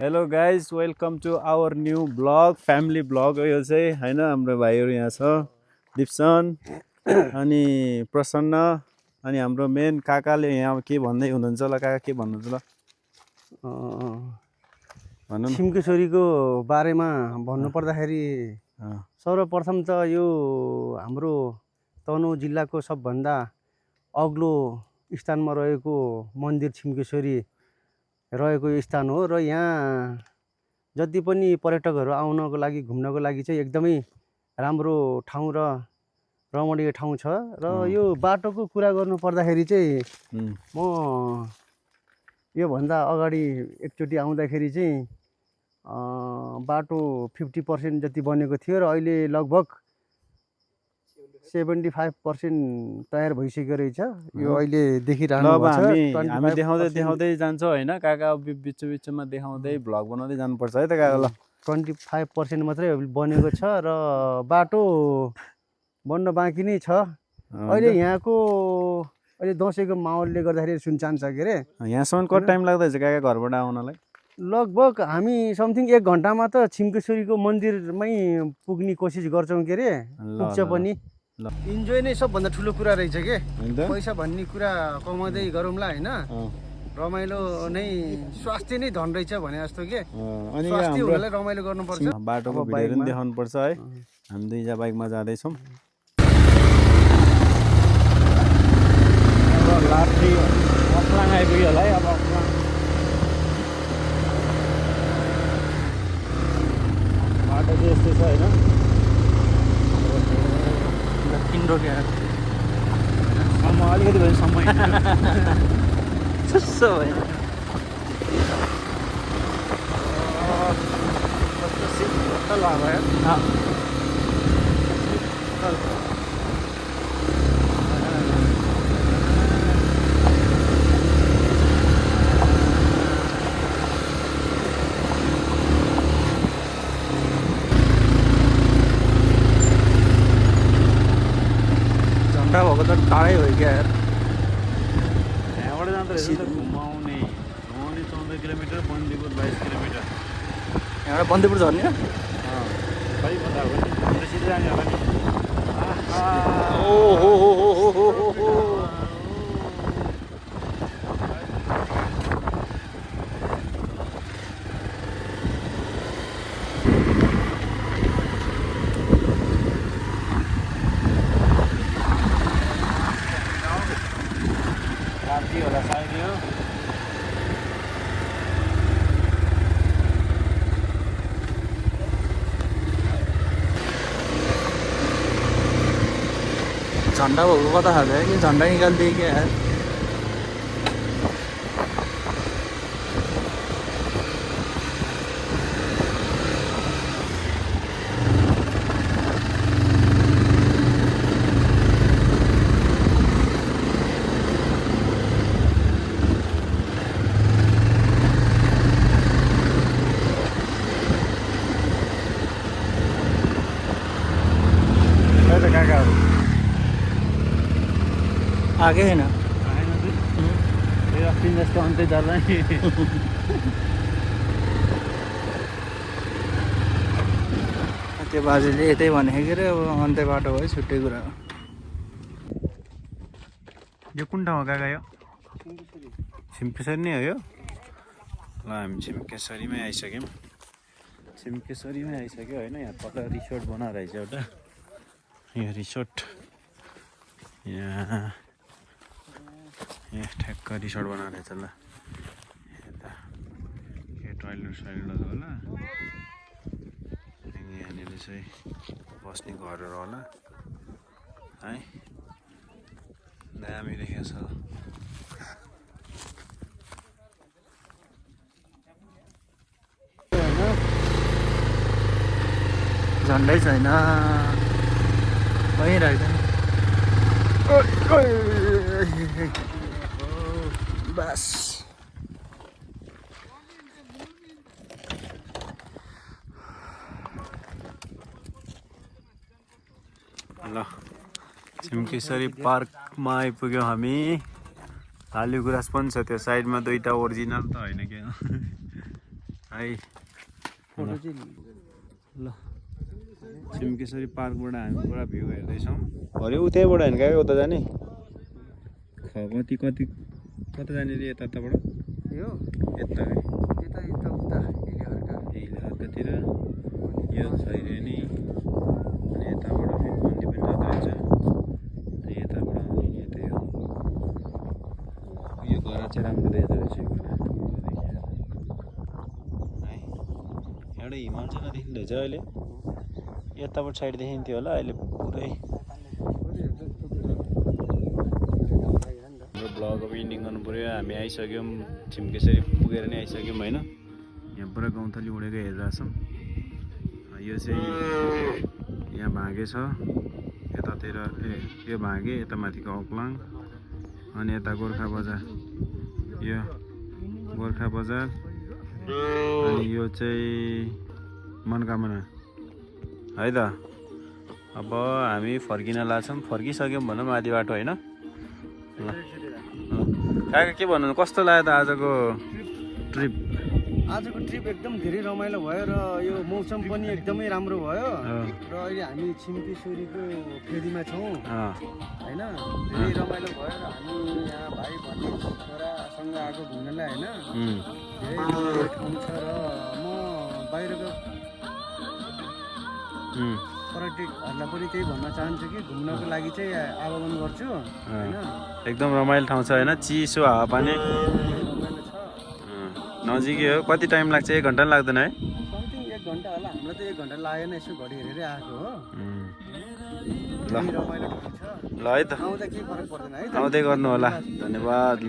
hello guys welcome to our new vlog family vlog हो यो चाहिँ होइन हाम्रो भाइहरू यहाँ छ दिप्सन अनि प्रसन्न अनि हाम्रो मेन काकाले यहाँ के भन्दै हुनुहुन्छ होला काका के भन्नुहुन्छ होला भन्नु न छिम्केश्वरीको बारेमा भन्नुपर्दाखेरि सर्वप्रथम त यो हाम्रो तनहुँ जिल्लाको सबभन्दा अग्लो स्थानमा रहेको मन्दिर छिम्केश्वरी रहेको स्थान हो र यहाँ जति पनि पर्यटकहरू आउनको लागि घुम्नको लागि चाहिँ एकदमै राम्रो ठाउँ र रमणीय ठाउँ छ र यो बाटोको कुरा गर्नु पर्दाखेरि चाहिँ म योभन्दा अगाडि एकचोटि आउँदाखेरि चाहिँ बाटो 50% जति बनेको थियो र अहिले लगभग 75% तयार भइसक्यो रहेछ यो अहिले देखिरहनु भएको छ हामी देखाउँदै जान्छौँ होइन काका बिचमा देखाउँदै भ्लग बनाउँदै जानुपर्छ है त काका ल 25% मात्रै बनेको छ र बाटो बन्न बाँकी नै छ अहिले यहाँको अहिले दसैँको माहौलले गर्दाखेरि सुनसान छ के अरे यहाँसम्म कति टाइम लाग्दैछ काका घरबाट आउनलाई लगभग हामी समथिङ 1 घन्टामा त छिम्केश्वरीको मन्दिरमै पुग्ने कोसिस गर्छौँ के अरे पुग्छ पनि इन्जोय नै सबभन्दा ठुलो कुरा रहेछ के पैसा भन्ने कुरा कमाउँदै गरौँला होइन रमाइलो नै स्वास्थ्य नै धन रहेछ भने जस्तो के अनि स्वास्थ्य हुनलाई रमाइलो गर्नुपर्छ बाटोको भिडियोहरू पनि देखाउनु पर्छ है हामी दुईजना बाइकमा जाँदैछौँ लाट्री अफलाङ आइपुग्यो होला है अब अफलाङ बाटो चाहिँ यस्तै छ होइन किन्डो क्या सम्म अलिकति भयो समय सस्तो भयो कस्तो लाग्यो झन्डा भएको त टाढै हो क्या यार यहाँबाट जाँदो रहेछ त घुमाउने 14 किलोमिटर बन्दीपुर 22 किलोमिटर यहाँबाट बन्दीपुर झर्ने खै पता हो नि सिधै जाने होला नि राति होला सायद यो झन्डा भएको कता खाँदै कि झन्डा निकालिदिए क्या यार काकाहरू आगे है ना अस्ति जस्तो अन्तै जाँदा नि त्यो बाजेले यतै भनेको के अरे अब अन्त्य बाटो भयो छुट्टै कुरा हो यो कुन ठाउँ हो काका यो छिम्केश्वरी नै हो यो ल हामी छिम्केश्वरीमै आइसक्यौँ छिम्केश्वरीमै आइसक्यो होइन यहाँ कता रिसोर्ट बनाएर रहेछ एउटा यो रिसोर्ट यहाँ ठ्याक्क रिसोर्ट बनाएर रहेछ ल यता के टोइलेट होला यहाँनिर चाहिँ बस्ने घरहरू होला है दामी देखेको छ झन्डै छैन भइरहेको बस ल छिम्केश्वरी पार्कमा आइपुग्यौँ हामी भालु गुराँस पनि छ त्यो साइडमा दुईटा ओरिजिनल त होइन क्या है है फोटो चाहिँ ल छिम्केश्वरी पार्कबाट हामी पुरा भ्यू हेर्दैछौँ अरे उतैबाट होइन क्या उता जाने कति कति कता जाने रे यताबाट यो यता यता यता उता हिल अर्कातिर यो छैरेनी अनि यताबाट फेरि मन्दिर पनि जाँदो रहेछ अनि यताबाट आउने नि यतै हो यो घर चाहिँ राम्रो देख्दो रहेछ यो घर है एउटा हिमाल चाहिँ नदेखिँदैछ अहिले यताबाट साइड देखिन्थ्यो होला अहिले पुरै हाम्रो ब्लग अब इन्डिङ गर्नु पऱ्यो हामी आइसक्यौँ छिम्केश्वरी पुगेर नै आइसक्यौँ होइन यहाँ पुरा गौँथली उडेको हेरिरहेछौँ यो चाहिँ यहाँ भाँगे छ यतातिर यो भाँगे यता माथिको अक्लाङ अनि यता गोर्खा बजार यो गोर्खा बजार अनि यो चाहिँ मनकामना है त अब हामी फर्किन लाग्छौँ फर्किसक्यौँ भनौँ आधी बाटो होइन काका के भन्नु कस्तो लाग्यो त आजको ट्रिप आजको ट्रिप एकदम धेरै रमाइलो भयो र यो मौसम पनि एकदमै राम्रो भयो र अहिले हामी छिम्केश्वरीको फेरीमा छौँ होइन धेरै रमाइलो भयो र हामी यहाँ भाइ भन्ने छोरासँग आएको घुम्नलाई होइन धेरै रमाइलो ठाउँ छ र म बाहिरको पर्यटकहरूलाई पनि त्यही भन्न चाहन्छु कि घुम्नको लागि चाहिँ आवागमन गर्छु होइन एकदम रमाइलो ठाउँ छ होइन चिसो हावापानी रमाइलो छ नजिकै हो कति टाइम लाग्छ 1 घन्टा पनि लाग्दैन है समथिङ 1 घन्टा होला हामीलाई त 1 घन्टा लागेन यसो घडी हेरेरै आएको हो ल रमाइलो ठाउँ छ ल है त आउँदा केही फरक पर्दैन है आउँदै गर्नु होला धन्यवाद ल